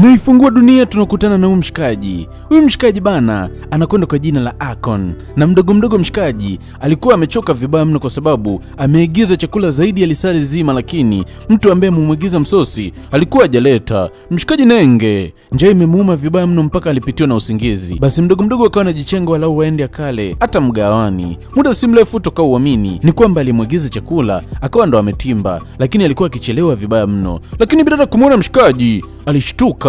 Naifungua dunia tunakutana na mshikaji. Huyu mshikaji bana anakwenda kwa jina la Akon. Na mdogo mshikaji alikuwa amechoka vibaya mno kwa sababu ameigiza chakula zaidi ya lisali zima, lakini mtu ambaye mumwagiza msosi alikuwa hajaleta. Mshikaji nenge, njaa imemuuma vibaya mno mpaka alipitiwa na usingizi. Basi mdogo akawa anajichenga walau waende akale hata mgawani. Muda si mrefu toka uamini ni kwamba alimwagiza chakula akawa ndo ametimba, lakini alikuwa akichelewa vibaya mno. Lakini bila kumuona mshikaji alishtuka.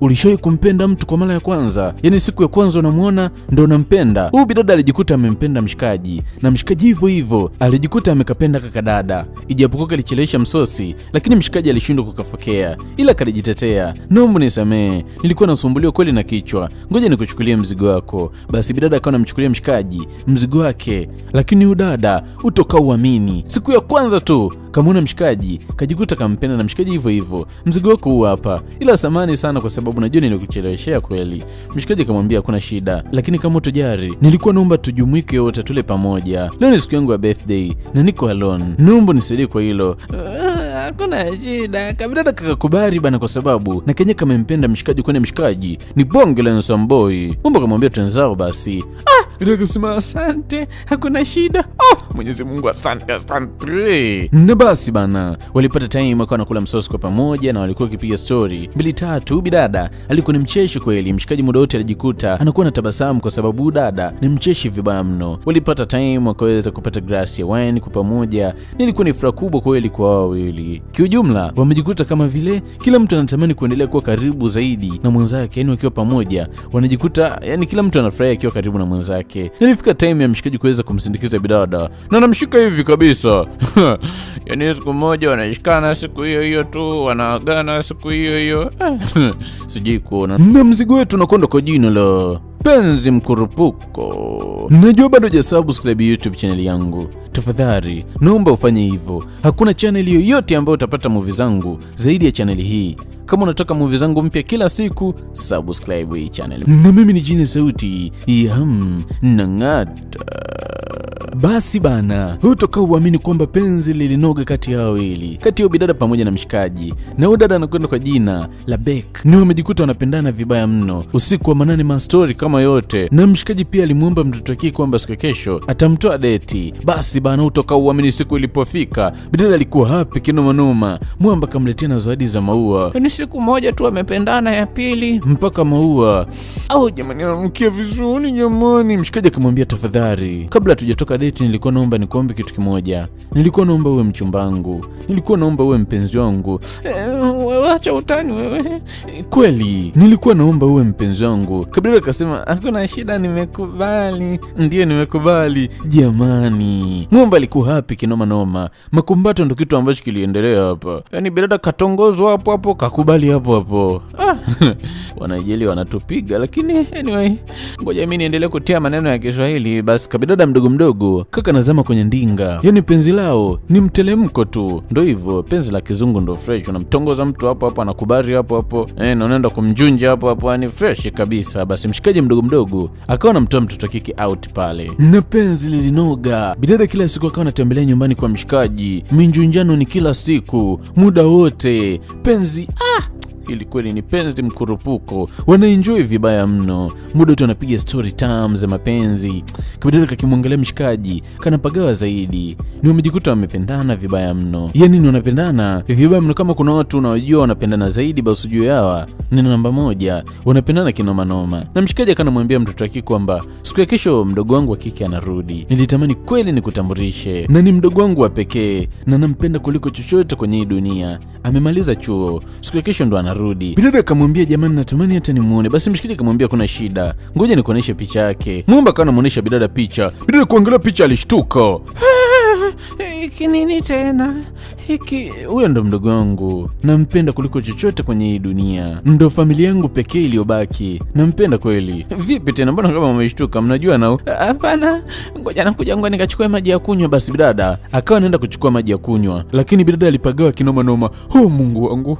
Ulishawahi kumpenda mtu kwa mara ya kwanza? Yaani siku ya kwanza unamuona ndo unampenda. Huyu bidada alijikuta amempenda mshikaji, na mshikaji hivyo alijikuta amekapenda kaka dada. Ijapokuwa alichelewesha msosi, lakini mshikaji alishindwa kukafokea, ila kalijitetea. Naomba nisamee, nilikuwa nasumbuliwa kweli na kichwa. Ngoja nikuchukulie mzigo wako. Basi bidada akawa anamchukulia mshikaji mzigo wake, lakini huyu dada utoka uamini. Siku ya kwanza tu kamuona mshikaji, kajikuta kampenda na mshikaji hivyo. Mzigo wako huu hapa, ila samani sana kwa sababu najua nilikucheleweshea kweli. Mshikaji akamwambia kuna shida, lakini kama utojari nilikuwa naomba tujumuike wote tule pamoja. Leo ni siku yangu ya birthday na niko alone. Naomba nisaidie kwa hilo. Hakuna shida. Kabidada kakakubali bana, kwa sababu na Kenya kamempenda mshikaji, kwani mshikaji ni bonge la nsamboi. Naomba kamwambia twenzao basi. Nikasema asante, hakuna shida. Mwenyezi Mungu asante. Na basi bana, walipata time wakawa nakula msosi kwa pamoja na walikuwa wakipiga story mbili tatu. Bidada alikuwa ni mcheshi kweli. Mshikaji muda wote alijikuta anakuwa na tabasamu kwa sababu dada ni mcheshi vibaya mno. Walipata time wakaweza kupata glasi ya wine kwa pamoja. Nilikuwa ni furaha kubwa kweli kwa wao wawili. Kiujumla wamejikuta kama vile kila mtu anatamani kuendelea kuwa karibu zaidi na mwenzake. Yani wakiwa pamoja wanajikuta yani kila mtu anafurahia akiwa karibu na mwenzake. Nilifika time ya mshikaji kuweza kumsindikiza bidada na namshika hivi kabisa. Yani siku moja wanashikana, siku hiyo tu wanaagana siku hiyo. Sijui kuona. Na mzigo wetu unakwenda kwa jina la Penzi Mkurupuko. Najua bado hujasubscribe YouTube channel yangu. Tafadhali naomba ufanye hivyo. Hakuna channel yoyote ambayo utapata movie zangu zaidi ya channel hii. Kama unataka movie zangu mpya kila siku, subscribe hii channel. Na mimi ni Jini Sauti. Nang'ata. Basi bana, hutoka uamini kwamba penzi lilinoga kati yao wawili, kati ya bidada pamoja na mshikaji. Na huyu dada anakwenda kwa jina la Beck. Ni wamejikuta wanapendana vibaya mno. Usiku wa manane mastori kama yote. Na mshikaji pia alimuomba mtoto wake kwamba siku kesho atamtoa deti. Basi bana, hutoka uamini siku ilipofika, bidada alikuwa happy kinoma noma. Mwamba kamletea na zawadi za maua. Ni siku moja tu wamependana, ya pili mpaka maua. Jamani, ananukia vizuri jamani. Mshikaji akamwambia tafadhali, kabla tujatoka date nilikuwa naomba nikuombe kitu kimoja. Nilikuwa naomba uwe mchumbangu. Nilikuwa naomba uwe mpenzi wangu. Acha utani wewe. Kweli, nilikuwa naomba uwe mpenzi wangu. Kabla akasema hakuna shida, nimekubali. Ndio nimekubali. Jamani, mwamba alikuwa happy kinoma noma. Makumbato ndo kitu ambacho kiliendelea hapa. Yani bidada katongozwa hapo kakubali hapo. Wanajeli wanatupiga, lakini anyway, ngoja mimi niendelee kutia maneno ya Kiswahili. Basi kabidada mdogo kaka nazama kwenye ndinga. Yani penzi lao ni mtelemko tu. Ndio hivyo, penzi la kizungu ndo fresh. Unamtongoza mtu hapo anakubali hapo. Na unaenda kumjunja hapo, yani fresh kabisa. Basi mshikaji mdogo akawa anamtoa mtoto kiki out pale. Na penzi lilinoga. Bidada kila siku akawa anatembelea nyumbani kwa mshikaji. Minjunjano ni kila siku, muda wote. Penzi ili kweli ni penzi mkurupuko. Wanaenjoy vibaya mno. Muda tu wanapiga story time za mapenzi. Kabidada kakimwangalia mshikaji kanapagawa zaidi. Ni wamejikuta wamependana vibaya mno. Yani ni wanapendana vibaya mno. Kama kuna watu unawajua wanapendana zaidi, basi ujue hawa ni namba moja. Wanapendana kinoma noma. Na mshikaji akanamwambia mtoto wake kwamba siku ya kesho mdogo wangu wa kike anarudi. Nilitamani kweli nikutambulishe, na ni mdogo wangu wa pekee na nampenda kuliko chochote kwenye hii dunia. Amemaliza chuo, siku ya kesho ndo anarudi. Bidada akamwambia jamani, natamani hata nimuone. Basi mshikaji akamwambia kuna shida, ngoja nikuoneshe picha yake. Mwamba akawa anamuonesha bidada picha. Bidada kuangalia picha alishtuka. Hiki nini tena? Huyo ndo mdogo wangu. Nampenda kuliko chochote kwenye hii dunia. Ndo familia yangu pekee iliyobaki. Nampenda kweli. Vipi tena, mbona kama umeshtuka? Mnajua na hapana, ngoja nakuja nikachukue maji ya kunywa. Basi bidada akawa anaenda kuchukua maji ya kunywa, lakini bidada alipagawa kinoma noma. Mungu wangu.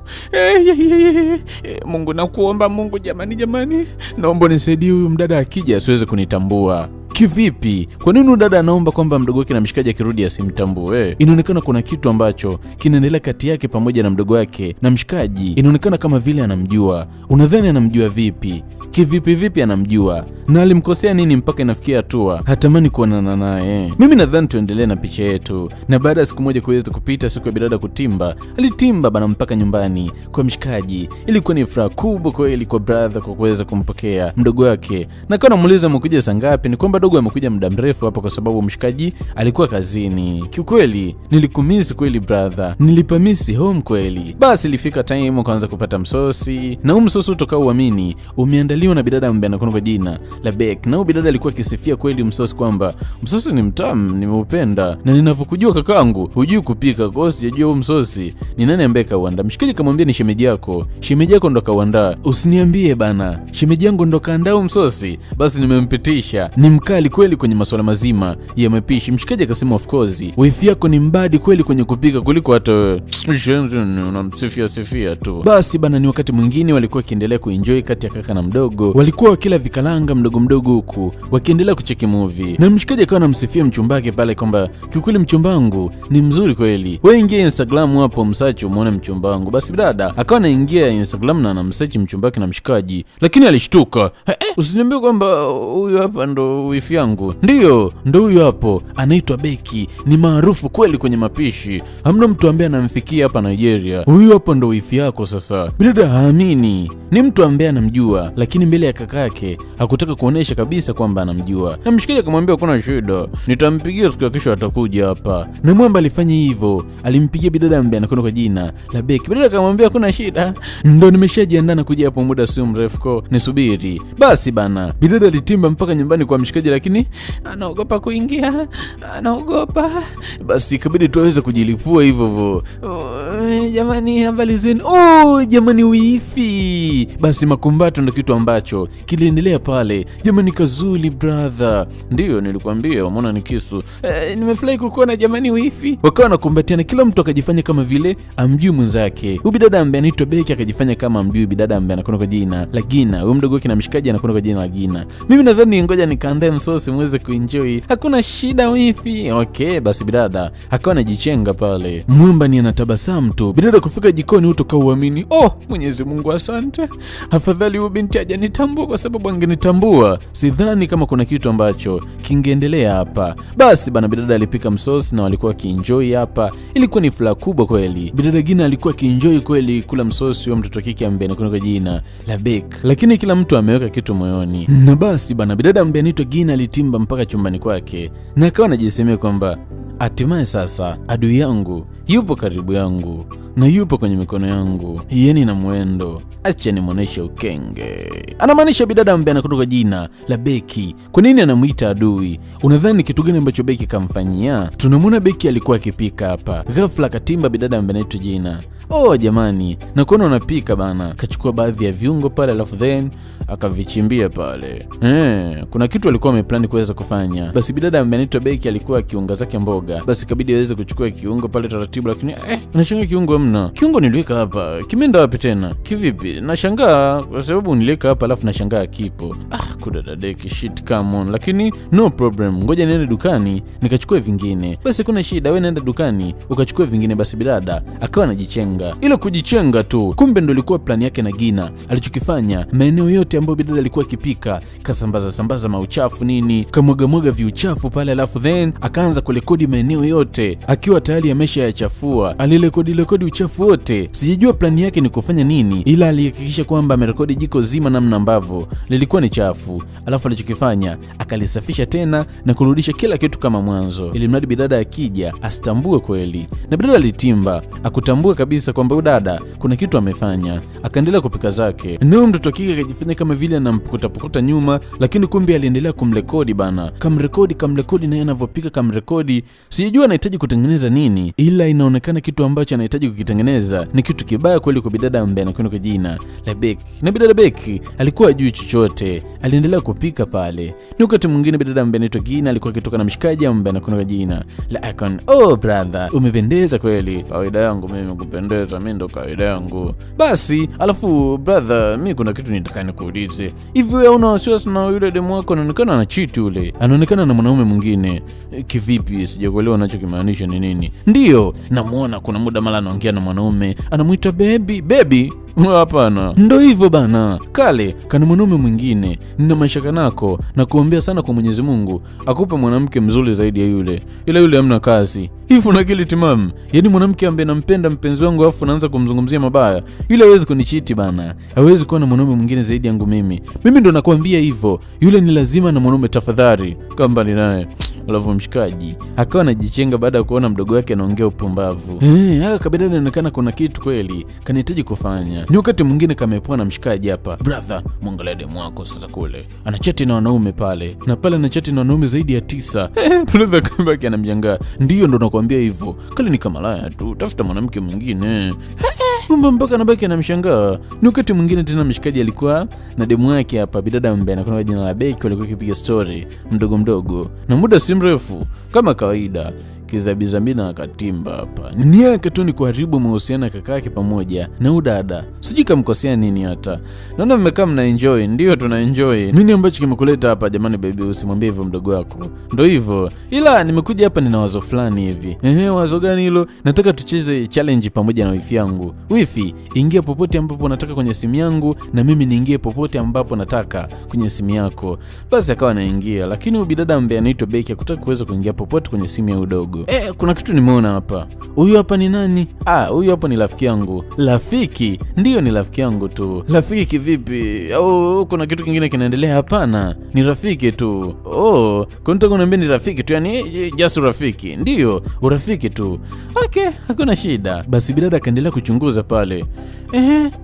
Mungu nakuomba Mungu, jamani. Naomba nisaidie huyu mdada akija asiweze kunitambua. Kivipi? Kwa nini dada anaomba kwamba mdogo wake na mshikaji akirudi asimtambue? Inaonekana kuna kitu ambacho kinaendelea kati yake pamoja na mdogo wake na mshikaji. Inaonekana kama vile anamjua. Unadhani anamjua vipi? Kivipi anamjua? Na alimkosea nini mpaka inafikia hatua hatamani kuonana naye? Mimi nadhani tuendelee na picha yetu. Na baada ya siku moja kuweza kupita, siku ya bidada kutimba, alitimba bana mpaka nyumbani kwa mshikaji. Ilikuwa ni furaha kubwa kweli kwa brother kwa kuweza kumpokea mdogo wake. Na kana muuliza amekuja saa ngapi, ni kwamba dogo amekuja muda mrefu hapa kwa sababu mshikaji alikuwa kazini. Kiukweli nilikumisi kweli brother, nilipamisi home kweli. Basi ilifika time kaanza kupata msosi, na msosi utokao uamini umeandaliwa na bidada ambaye anakuwa kwa jina la Beck. Na bidada alikuwa akisifia kweli msosi kwamba msosi ni mtamu, nimeupenda, na ninavyokujua kakaangu hujui kupika, kwa hiyo sijajua msosi ni nani ambaye kauandaa. Mshikaji kamwambia ni shemeji yako. Shemeji yako ndo kauandaa? Usiniambie bana, shemeji yangu ndo kaandaa msosi? Basi nimempitisha, ni mkali kweli kwenye masuala mazima ya mapishi. Mshikaji akasema of course wifi yako ni mbadi kweli kwenye kupika kuliko hata wewe. Unamsifia tu. Basi bana, ni wakati mwingine walikuwa kiendelea kuenjoy kati ya kaka na mdogo. Walikuwa wakila vikalanga mdogo huku wakiendelea kucheki movie, na mshikaji akawa anamsifia mchumbake pale kwamba kiukweli mchumbangu ni mzuri kweli, wewe ingia Instagram hapo msearch muone mchumbangu. Basi dada akawa anaingia Instagram na anamsearch mchumbake na mshikaji, lakini alishtuka. Usiniambie kwamba huyu hapa ndo wifi yangu? Ndio, ndo huyu hapo, anaitwa Becky, ni maarufu kweli kwenye mapishi, hamna mtu ambaye anamfikia hapa Nigeria. Huyu hapa ndo wifi yako. Sasa dada haamini, ni mtu ambaye anamjua, lakini mbele ya kakake hakutaka kuonesha kabisa kwamba anamjua. Na mshikaji akamwambia kuna shida, nitampigia siku ya kesho atakuja hapa. Na mwamba alifanya hivyo, alimpigia bidada ambaye anakwenda kwa jina la Becky. Bidada akamwambia kuna shida, ndo nimeshajiandaa na kuja hapo muda sio mrefu, ko nisubiri. Basi bana, bidada alitimba mpaka nyumbani kwa mshikaji, lakini anaogopa kuingia, anaogopa. Basi ikabidi tuweze kujilipua hivyo. Jamani habari zenu? Jamani wifi. Basi makumbato ndo kitu ambacho kiliendelea pale. Jamani kazuli brother. Ndio nilikwambia, umeona ni kisu. Nimefurahi kukuona jamani wifi. Wakawa nakumbatiana, kila mtu akajifanya kama vile amjui mwenzake. Huyu bidada ambaye anaitwa Becky akajifanya kama amjui bidada ambaye anakwenda kwa jina la Gina. Huyo mdogo wake na mshikaji anakwenda kwa jina la Gina. Mimi nadhani ngoja nikaandae msosi muweze kuenjoy. Hakuna shida wifi. Okay, basi bidada akawa anajichenga pale. Mwamba ni anatabasamu tu. Bidada kufika jikoni utoka uamini. Mwenyezi Mungu asante. Afadhali huyo binti hajanitambua, kwa sababu angenitambua sidhani kama kuna kitu ambacho kingeendelea hapa. Basi bana, bidada alipika msosi na walikuwa kienjoy hapa. Ilikuwa ni furaha kubwa kweli. Bidada Gina alikuwa kienjoy kweli kula msosi wa mtoto kike ambaye anakwenda kwa jina la Beck, lakini kila mtu ameweka kitu moyoni. Na basi bana, bidada ambaye anaitwa Gina alitimba mpaka chumbani kwake na akawa anajisemea kwamba hatimaye sasa adui yangu yupo karibu yangu na yupo kwenye mikono yangu, yani na mwendo, acha nimuoneshe ukenge. Anamaanisha bidada ambaye anakutoka jina la Becky. Kwa nini anamuita adui? Unadhani kitu gani ambacho Becky kamfanyia? Tunamwona Becky alikuwa akipika hapa, ghafla katimba bidada ambaye anaitwa Gina. Jamani, na kuona unapika bana. Kachukua baadhi ya viungo pale, alafu then akavichimbia pale. Kuna kitu alikuwa ameplani kuweza kufanya. Basi bidada ambaye anaitwa Becky alikuwa kiunga zake mboga. Basi kabidi aweze kuchukua kiungo pale taratibu, lakini anashangaa kiungo mna. Kiungo niliweka hapa, kimeenda wapi tena? Kivipi? Nashangaa kwa sababu niliweka hapa alafu nashangaa kipo. Kudadadeki shit, come on. Lakini no problem, ngoja niende dukani nikachukue vingine. Basi kuna shida, wewe nenda dukani ukachukue vingine. Basi bidada akawa anajichenga. Ile kujichenga tu, kumbe ndo ilikuwa plani yake na Gina. Alichokifanya, maeneo yote ambayo bidada alikuwa akipika kasambaza mauchafu nini, kamwaga viuchafu pale, alafu then akaanza kurekodi maeneo yote akiwa tayari ameshayachafua. Alirekodi uchafu wote. Sijajua plani yake ni kufanya nini, ila alihakikisha kwamba amerekodi jiko zima namna ambavyo lilikuwa ni chafu. Alafu alichokifanya, akalisafisha tena na kurudisha kila kitu kama mwanzo, ili mradi bidada akija asitambue kweli. Na bidada alitimba, akutambua kabisa kwamba udada kuna kitu amefanya. Akaendelea kupika zake. Nao mtoto kike akajifanya kama vile anampukuta nyuma, lakini kumbe aliendelea kumrekodi bana. Kamrekodi na yeye anavyopika kamrekodi. Sijajua anahitaji kutengeneza nini, ila inaonekana kitu ambacho anahitaji kukitengeneza ni kitu kibaya kweli kwa bidada ambaye anakwenda kwa jina la Beck. Na bidada Beck alikuwa hajui chochote. waliendelea kupika pale. Ni wakati mwingine bidada ambaye anaitwa Gina alikuwa akitoka na mshikaji ambaye anakwenda kwa jina la Akon. Oh brother, umependeza kweli. Kawaida yangu mimi kupendeza, mimi ndo kawaida yangu. Basi, alafu brother, mimi kuna kitu nitaka nikuulize. Hivi wewe una wasiwasi na yule demu wako? Anaonekana ana cheat yule. Anaonekana na mwanaume mwingine. Kivipi? Sijakuelewa anachokimaanisha ni nini. Ndio, namuona kuna muda mara anaongea na mwanaume, anamuita baby. Hapana. Ndo hivyo bana. Kale kana mwanaume mwingine. Nina mashaka nako na kuombea sana kwa Mwenyezi Mungu akupe mwanamke mzuri zaidi ya yule. Ila yule hamna kazi. Hivi una akili timamu? Yaani mwanamke ambaye nampenda mpenzi wangu afu naanza kumzungumzia mabaya. Yule hawezi kunichiti bana. Hawezi kuwa na mwanaume mwingine zaidi yangu mimi. Mimi ndo nakwambia hivyo. Yule ni lazima na mwanaume tafadhali. Kamba ni naye. Alafu mshikaji akawa anajichenga baada ya kuona mdogo wake anaongea upumbavu. Haka kabida inaonekana kuna kitu kweli kanihitaji kufanya. Ni wakati mwingine kamepoa na mshikaji hapa. Brother, muangalie demu wako sasa kule. Anachati na wanaume pale. Na pale anachati na wanaume zaidi ya 9. Brother kabaki anamjangaa. Ndio ndo nakwambia hivyo. Kale ni kamalaya tu. Tafuta mwanamke mwingine. Mpaka anabaki anamshangaa. Ni wakati mwingine tena mshikaji alikuwa na demu yake hapa bidada ambaye anakuwa kwa jina la Becky, walikuwa kipiga story mdogo. Na muda si mrefu kama kawaida Kizabizamina akatimba hapa. Nia yake tu ni kuharibu mahusiano ya kaka yake pamoja na udada. Sijui kamkosea nini hata. Naona mmekaa mna enjoy. Ndio tuna enjoy. Nini ambacho kimekuleta hapa jamani baby, usimwambie hivyo mdogo wako. Ndio hivyo. Ila nimekuja hapa nina wazo fulani hivi. Wazo gani hilo? Nataka tucheze challenge pamoja na wifi yangu. Wifi, ingia popote ambapo unataka kwenye simu yangu na mimi niingie popote ambapo nataka kwenye simu yako. Basi akawa anaingia, lakini ubidada ambaye anaitwa Becky hakutaka kuweza kuingia popote kwenye simu ya udogo. Kuna kitu nimeona hapa. Huyu hapa ni nani? Huyu hapa ni rafiki yangu. Rafiki? Ndio ni rafiki yangu tu. Rafiki kivipi? Au kuna kitu kingine kinaendelea? Hapana, ni rafiki tu. Kwa nini unaniambia ni rafiki tu? Yaani just rafiki. Ndio, urafiki tu. Okay, hakuna shida. Basi bidada akaendelea kuchunguza pale.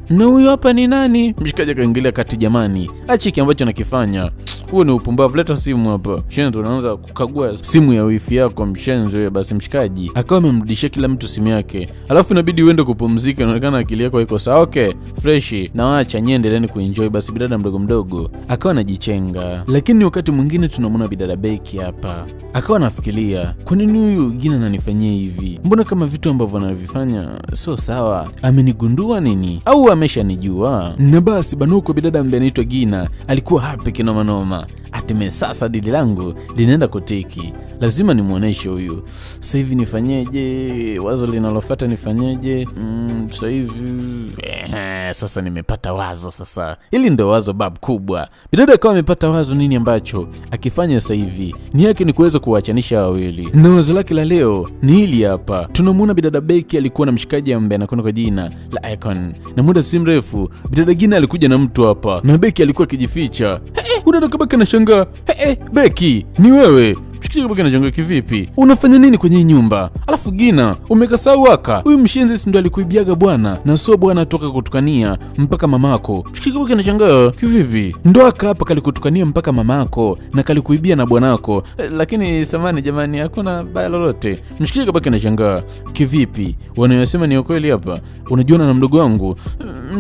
Na huyu hapa ni nani? Mshikaji akaingilia kati, jamani. Acha kile ambacho nakifanya. Huo ni upumbavu, leta simu hapa. Mshenzo unaanza kukagua simu ya wifi yako mshenzo ya. Basi mshikaji akawa amemrudishia kila mtu simu yake. Alafu inabidi uende kupumzika, inaonekana akili yako iko sawa. Okay, fresh. Na waacha niendelee kuenjoy. Basi bidada mdogo akawa anajichenga. Lakini wakati mwingine tunamwona bidada Becky hapa. Akawa anafikiria, kwa nini huyu Gina ananifanyia hivi? Mbona kama vitu ambavyo anavifanya sio sawa? Amenigundua nini? Au ameshanijua? Na basi banuko bidada ambaye anaitwa Gina alikuwa happy kinoma noma. Atime sasa dili langu linaenda kutiki. Lazima nimuoneshe huyu. Sasa hivi nifanyeje? Wazo linalofuata nifanyeje? Sasa hivi sasa nimepata wazo sasa. Hili ndio wazo bab kubwa. Bidada akawa amepata wazo nini ambacho akifanya sasa hivi ni yake ni kuweza kuwaachanisha wawili. Na wazo lake la leo ni hili hapa. Tunamuona bidada Becky alikuwa na mshikaji ambaye anakwenda kwa jina la Akon. Na muda si mrefu bidada Gina alikuja na mtu hapa. Na Becky alikuwa akijificha. Unataka kabaki na shangaa. Becky, ni wewe? Mshikaji kabaki na shangaa kivipi? Unafanya nini kwenye nyumba? Alafu Gina, umekasahau waka. Huyu mshenzi si ndo alikuibiaga bwana. Na sio bwana toka kutukania mpaka mamako. Mshikaji kabaki na shangaa kivipi? Ndo aka hapa kalikutukania mpaka mamako na kalikuibia na bwanako. Lakini samani jamani, hakuna baya lolote. Mshikaji kabaki na shangaa kivipi? Wanayosema ni ukweli hapa? Unajuana na mdogo wangu?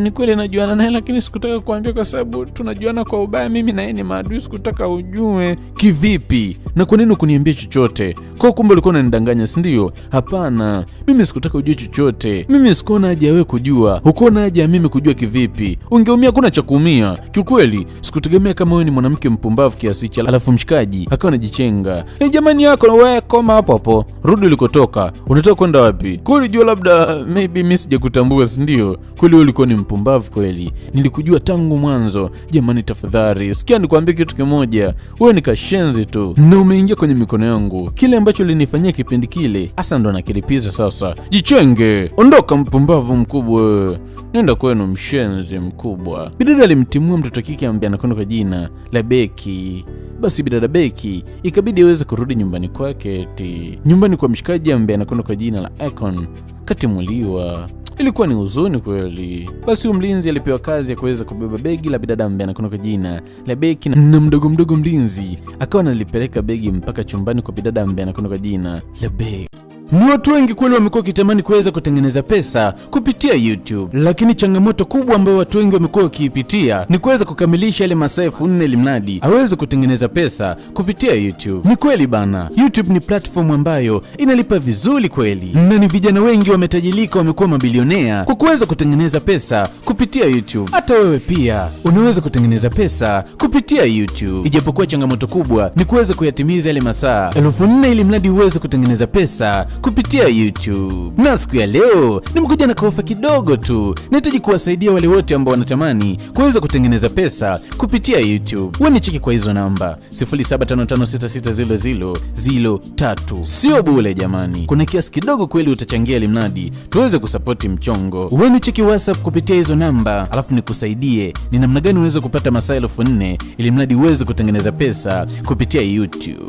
Ni kweli najuana naye, lakini sikutaka kuambia kwa sababu tunajuana kwa ubaya mimi na yeye ni maadui, sikutaka ujue. Kivipi? Na kwa nini kuniambia chochote? Kwa kumbe ulikuwa unanidanganya, si ndio? Hapana, mimi sikutaka ujue chochote. Mimi sikuona haja wewe kujua. Ukoona haja mimi kujua kivipi? Ungeumia, kuna cha kuumia. Kiukweli sikutegemea kama wewe ni mwanamke mpumbavu kiasi cha. Alafu mshikaji akawa anajichenga. Jamani yako wewe, koma hapo. Rudi ulikotoka. Unataka kwenda wapi? Kwa ulijua labda maybe mimi sijakutambua, si ndio? Kweli ulikuwa ni mpumbavu kweli. Nilikujua tangu mwanzo. Jamani tafadhali, sikia nikwambie kitu kimoja. Wewe ni kashenzi tu. Na umeingia kwenye mikono yangu. Kile ambacho ulinifanyia kipindi kile, hasa ndo nakilipiza sasa. Jichenge. Ondoka mpumbavu mkubwa. Nenda kwenu mshenzi mkubwa. Bidada alimtimua mtoto kike ambaye anakwenda kwa jina la Becky. Basi bidada Becky ikabidi aweze kurudi nyumbani kwake eti. Nyumbani kwa mshikaji ambaye anakwenda kwa jina la Akon. Katimuliwa. Ilikuwa ni huzuni kweli. Basi mlinzi alipewa kazi ya kuweza kubeba begi la bidada ambaye anakwenda kwa jina la Becky, na mdogo mlinzi akawa analipeleka begi mpaka chumbani kwa bidada ambaye anakwenda kwa jina la Becky. Ni watu wengi kweli wamekuwa kitamani kuweza kutengeneza pesa kupitia YouTube, lakini changamoto kubwa ambayo watu wengi wamekuwa wakiipitia ni kuweza kukamilisha ile masaa 4 ili mradi aweze kutengeneza pesa kupitia YouTube. Ni kweli bana, YouTube ni platform ambayo inalipa vizuri kweli, na ni vijana wengi wametajirika, wamekuwa mabilionea kwa kuweza kutengeneza pesa kupitia YouTube. Hata wewe pia unaweza kutengeneza pesa kupitia YouTube, ijapokuwa changamoto kubwa ni kuweza kuyatimiza ile masaa 4 ili mradi uweze kutengeneza pesa kupitia YouTube. Na siku ya leo nimekuja na ofa kidogo tu. Nahitaji kuwasaidia wale wote ambao wanatamani kuweza kutengeneza pesa kupitia YouTube. Wewe cheki kwa hizo namba 0755660003. Sio bure jamani. Kuna kiasi kidogo kweli utachangia ili mradi tuweze kusupporti mchongo. Wewe cheki WhatsApp kupitia hizo namba, alafu nikusaidie ni namna gani unaweza kupata masaa 4 ili mradi uweze kutengeneza pesa kupitia YouTube.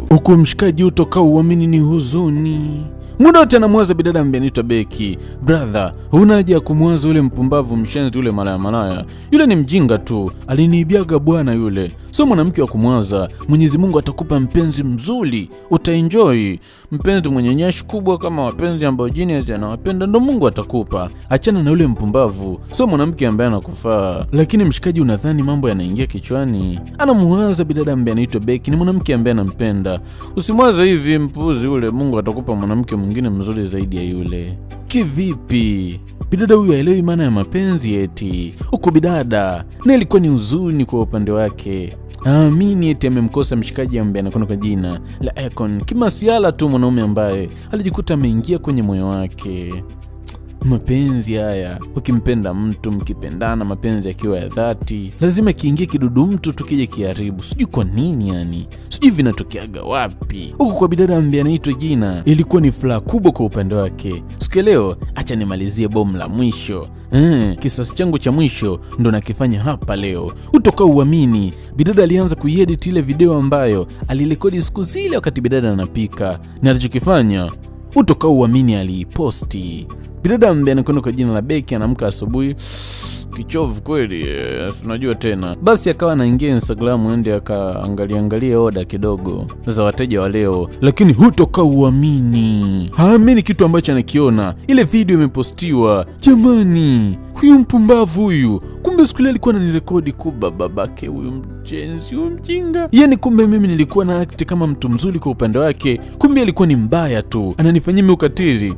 Huko mshikaji utokao uamini ni huzuni. Muda wote anamwaza bidada ambaye anaitwa Becky. Brother, huna haja ya kumwaza yule mpumbavu mshenzi yule malaya. Yule ni mjinga tu, aliniibiaga bwana yule. Sio mwanamke wa kumwaza. Mwenyezi Mungu atakupa mpenzi mzuri, utaenjoy. Mpenzi mwenye nyashi kubwa kama wapenzi ambao jini anawapenda ndo Mungu atakupa. Achana na yule mpumbavu. Sio mwanamke ambaye anakufaa. Lakini mshikaji unadhani mambo yanaingia kichwani. Anamwaza bidada ambaye anaitwa Becky, ni mwanamke ambaye anampenda. Usimwaze hivi mpuzi yule, Mungu atakupa mwanamke mwingine mzuri zaidi ya yule. Kivipi? Bidada huyu haelewi maana ya mapenzi eti. Huko bidada na ilikuwa ni huzuni kwa upande wake. Amini eti amemkosa mshikaji ambaye anakwenda kwa jina la Akon. Kimasiala tu mwanaume ambaye alijikuta ameingia kwenye moyo wake. Mapenzi haya, ukimpenda mtu mkipendana, mapenzi yakiwa ya dhati, lazima kiingie kidudu mtu tukije kiharibu. Sijui kwa nini yani. Sijui vinatokeaga wapi. Huko kwa bidada ambaye anaitwa jina, ilikuwa ni furaha kubwa kwa upande wake. Siku leo acha nimalizie bomu la mwisho. Kisasi changu cha mwisho ndo nakifanya hapa leo. Utoka uamini, bidada alianza kuedit ile video ambayo alirekodi siku zile wakati bidada anapika. Na alichokifanya, utoka uamini, aliiposti. Bidada ambaye anakwenda kwa jina la Becky anaamka asubuhi kichovu kweli, unajua tena. Basi akawa anaingia Instagram ende akaangalia oda kidogo za wateja wa leo, lakini hutoka uamini. Haamini kitu ambacho anakiona. Ile video imepostiwa. Jamani, huyu mpumbavu huyu. Kumbe siku ile alikuwa ananirekodi kuba babake huyu mjenzi, huyu mjinga. Yaani kumbe mimi nilikuwa na act kama mtu mzuri kwa upande wake. Kumbe alikuwa ni mbaya tu. Ananifanyia ukatili.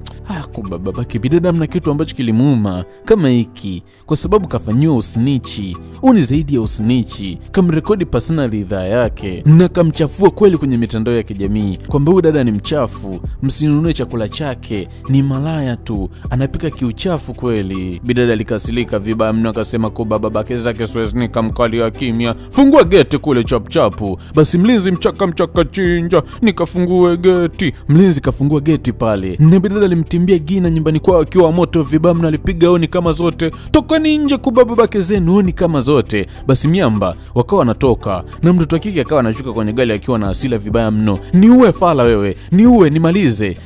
Kuba babake bidada mna kitu ambacho kilimuuma kama hiki, kwa sababu kafanywa usnichi. Ni zaidi ya usnichi. Kamrekodi personally idhaa yake na kamchafua kweli kwenye mitandao ya kijamii kwamba huyu dada ni mchafu, msinunue chakula chake, ni malaya tu, anapika kiuchafu kweli. Bidada alikasirika vibaya mno, akasema kuba babake zake siwezi nikamkali ya kimya. Fungua geti kule chapu. Basi mlinzi mchaka chinja, nikafungue geti. Mlinzi kafungua geti pale. Na bidada alimtimbia gina nyumbani kwao akiwa moto vibaya mno, alipiga oni kama zote. Tokani nje kuba babake zenu, oni kama zote. Basi miamba wakawa wanatoka na mtoto wa kike akawa anashuka kwenye gari akiwa na hasira vibaya mno. Niue fala wewe, niue,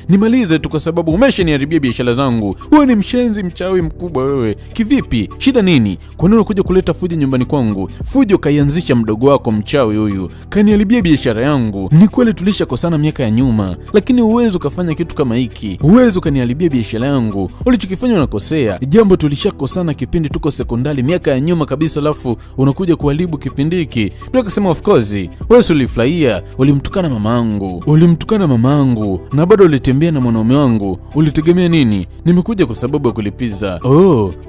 nimalize tu kwa sababu umeshaniharibia biashara zangu. Wewe ni mshenzi mchawi mkubwa wewe. Kivipi? Shida nini? Kwa nini unakuja kuleta fujo nyumbani kwangu? Fujo kaianzisha mdogo wako mchawi huyu. Kaniharibia biashara yangu. Ni kweli tulishakosana miaka ya nyuma, lakini uwezo kafanya kitu kama hiki. Uwezo kaniharibia biashara yangu. Ulichokifanya unakosea. Jambo tulishakosana kipindi tuko sekondari miaka ya nyuma kabisa, alafu unakuja kuharibu kipindi hiki. Bila kusema of course, wewe ulifurahia, ulimtukana mamangu na bado ulitembea na mwanaume wangu. Ulitegemea nini? Nimekuja kwa sababu ya kulipiza.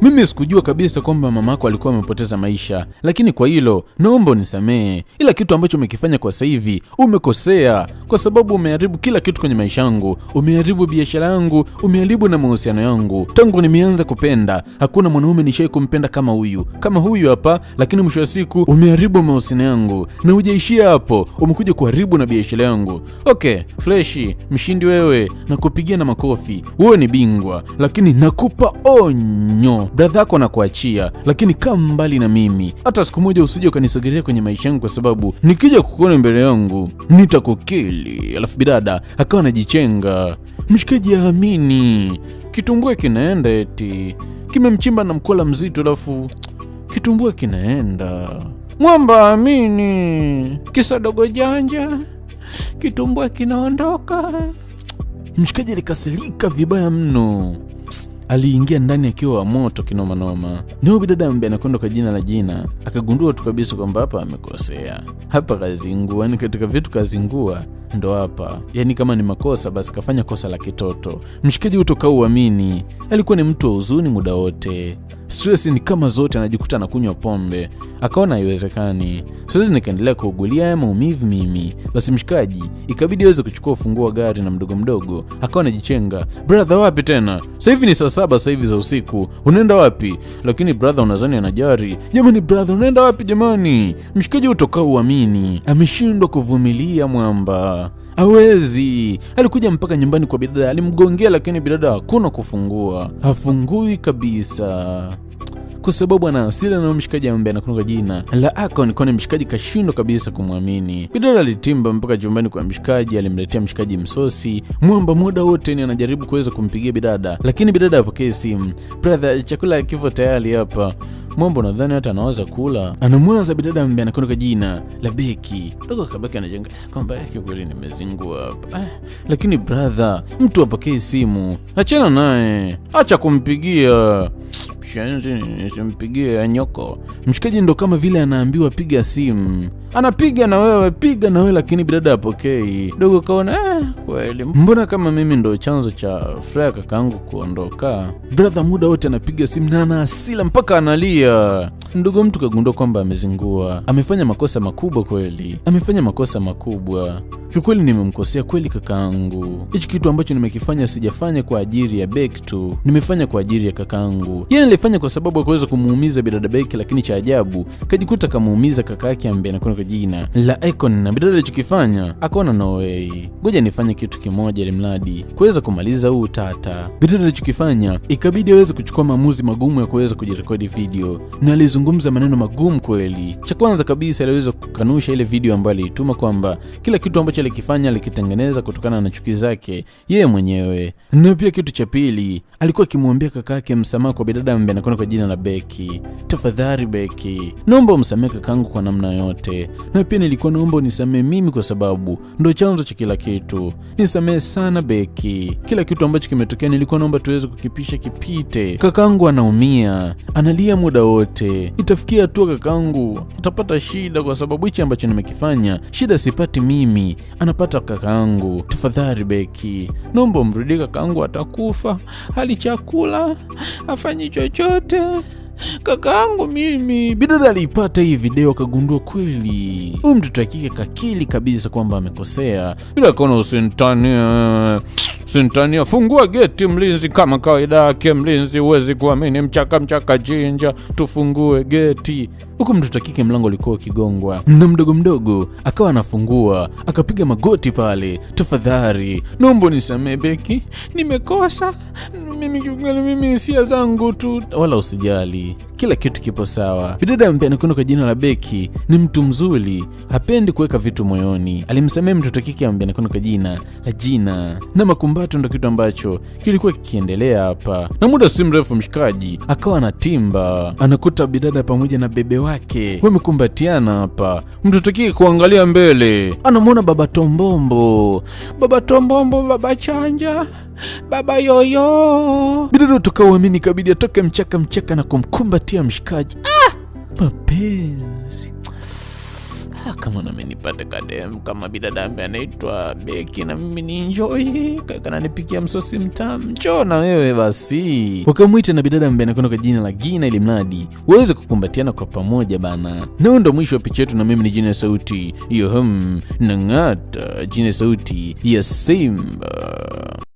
Mimi sikujua kabisa kwamba mamako alikuwa amepoteza maisha, lakini kwa hilo naomba unisamehe. Ila kitu ambacho umekifanya kwa sasa hivi umekosea, kwa sababu umeharibu kila kitu kwenye maisha yangu. Umeharibu biashara yangu, umeharibu na mahusiano yangu. Tangu nimeanza kupenda, hakuna mwanaume nishai kumpenda kama huyu hapa, lakini mwisho wa siku umeharibu mahusiano yangu. Na hujaishia hapo, umekuja kuharibu na biashara yangu. Okay, freshi, mshindi wewe, nakupigia na makofi. Wewe ni bingwa, lakini nakupa onyo. Brother yako anakuachia, lakini kama mbali na mimi. Hata siku moja usije ukanisogelea kwenye maisha yangu, kwa sababu nikija kukuona mbele yangu nitakukili. Alafu bidada akawa anajichenga. Mshikaji haamini. Kitumbua kinaenda eti. Kimemchimba na mkola mzito, alafu kitumbua kinaenda. Mwamba amini. Kisa dogo janja, kitumbua kinaondoka. Mshikaji alikasirika vibaya mno. Aliingia ndani akiwa wa moto kinoma noma. Ndio bidada ambaye anakwenda kwa jina la Gina akagundua tu kabisa kwamba hapa amekosea. Hapa kazingua, ni katika vitu kazingua ndo hapa. Yaani kama ni makosa basi kafanya kosa la kitoto. Mshikaji utoka uamini, alikuwa ni mtu wa huzuni muda wote. Stress ni kama zote, anajikuta anakunywa pombe. Akaona haiwezekani. Siwezi nikaendelea kuugulia haya maumivu mimi. Basi mshikaji ikabidi aweze kuchukua ufunguo wa gari na mdogo mdogo akawa anajichenga. Brother wapi tena? Sasa hivi ni saa 7 sasa hivi za usiku. Unaenda wapi? Lakini brother unadhani anajari. Jamani brother unaenda wapi jamani? Mshikaji utoka uamini. Ameshindwa kuvumilia mwamba. Hawezi. Alikuja mpaka nyumbani kwa bidada, alimgongea lakini bidada hakuna kufungua. Hafungui kabisa. Kwa sababu ana hasira na mshikaji ambaye anakuwa jina la Akon. Mshikaji kashindwa kabisa kumwamini. Bidada alitimba mpaka chumbani kwa mshikaji, alimletea mshikaji msosi. Mwamba muda wote ni anajaribu kuweza kumpigia bidada, lakini bidada hapokei simu. Brother, chakula kipo tayari hapa. Mwamba nadhani hata anaweza kula. Anamwaza bidada ambaye anakuwa kwa jina la Beki. Dogo kabaki anajenga kwamba yake kweli nimezingua hapa. Lakini brother, mtu hapokei simu. Achana naye. Acha kumpigia. Nisimpigie nyoko. Mshikaji ndo kama vile anaambiwa piga simu. Anapiga na wewe, piga na wewe, lakini bidada hapokei. Dogo kaona kweli mbona kama mimi ndo chanzo cha furaha kakaangu kuondoka. Brother muda wote anapiga simu na ana hasira mpaka analia. Ndugu mtu kagundua kwamba amezingua. Amefanya makosa makubwa kweli. Amefanya makosa makubwa. Kiukweli nimemkosea kweli kakaangu. Hichi kitu ambacho nimekifanya sijafanya kwa ajili ya Beck tu. Nimefanya kwa ajili ya kakaangu. Yeye alifanya kwa sababu ya kuweza kumuumiza bidada Beck, lakini cha ajabu kajikuta kamuumiza kaka yake ambaye anakuwa kwa jina la Akon. Na bidada alichokifanya akaona no way. Ngoja nifanye kitu kimoja ili mradi kuweza kumaliza huu tata. Bidada alichokifanya ikabidi aweze kuchukua maamuzi magumu ya kuweza kujirekodi video. Na alizungumza maneno magumu kweli. Cha kwanza kabisa aliweza kukanusha ile video ambayo alituma kwamba kila kitu ambacho alikifanya alikitengeneza kutokana na chuki zake yeye mwenyewe. Na pia kitu cha pili alikuwa akimwambia kaka yake msamaha kwa bidada ambaye anakuwa kwa jina la Beki. Tafadhali Beki, naomba umsamehe kakaangu kwa namna yote. Na pia nilikuwa naomba unisamehe mimi kwa sababu ndo chanzo cha kila kitu. Nisamehe sana Beki. Kila kitu ambacho kimetokea nilikuwa naomba tuweze kukipisha kipite. Kakaangu anaumia, analia muda wote. Itafikia tu kakaangu utapata shida kwa sababu hichi ambacho nimekifanya shida sipati mimi, anapata kakaangu. Tafadhali Beki, naomba umrudie kakaangu, atakufa, hali chakula, afanyi chochote. Kakaangu mimi. Bidada alipata hii video akagundua kweli huyu mtoto akike kakili kabisa kwamba amekosea. Bila kaona usintania, fungua geti mlinzi kama kawaida yake. Mlinzi uwezi kuamini, mchaka jinja, tufungue geti. Huko mtoto akike mlango ulikuwa ukigongwa na mdogo mdogo akawa anafungua, akapiga magoti pale. Tafadhali naomba nisamehe Beki, nimekosa mimi hisia zangu tu. Wala usijali, kila kitu kipo sawa. Bidada ambaye anakwenda kwa jina la Beki ni mtu mzuri, hapendi kuweka vitu moyoni. Alimsamehe mtoto kike ambaye anakwenda kwa jina la Gina. Na makumbato ndo kitu ambacho kilikuwa kikiendelea hapa. Na muda si mrefu mshikaji akawa anatimba, anakuta bidada pamoja na bebe wake wamekumbatiana hapa. Mtoto kike kuangalia mbele anamwona baba Tombombo, baba Chanja, baba Yoyo. Bidada toka uamini kabidi atoke mchaka na kumkumbatia mshikaji. Mapenzi. Kama na mimi nipate kadem kama bidada ambaye anaitwa Beki na mimi ni enjoy, kana nipikia msosi mtamu, njoo na wewe basi. Wakamuita na bidada ambaye anakwenda kwa jina la Gina ili mradi waweze kukumbatiana kwa pamoja bana. Na ndo mwisho wa picha yetu, na mimi ni Gina Sauti. Nang'ata Gina Sauti ya Simba.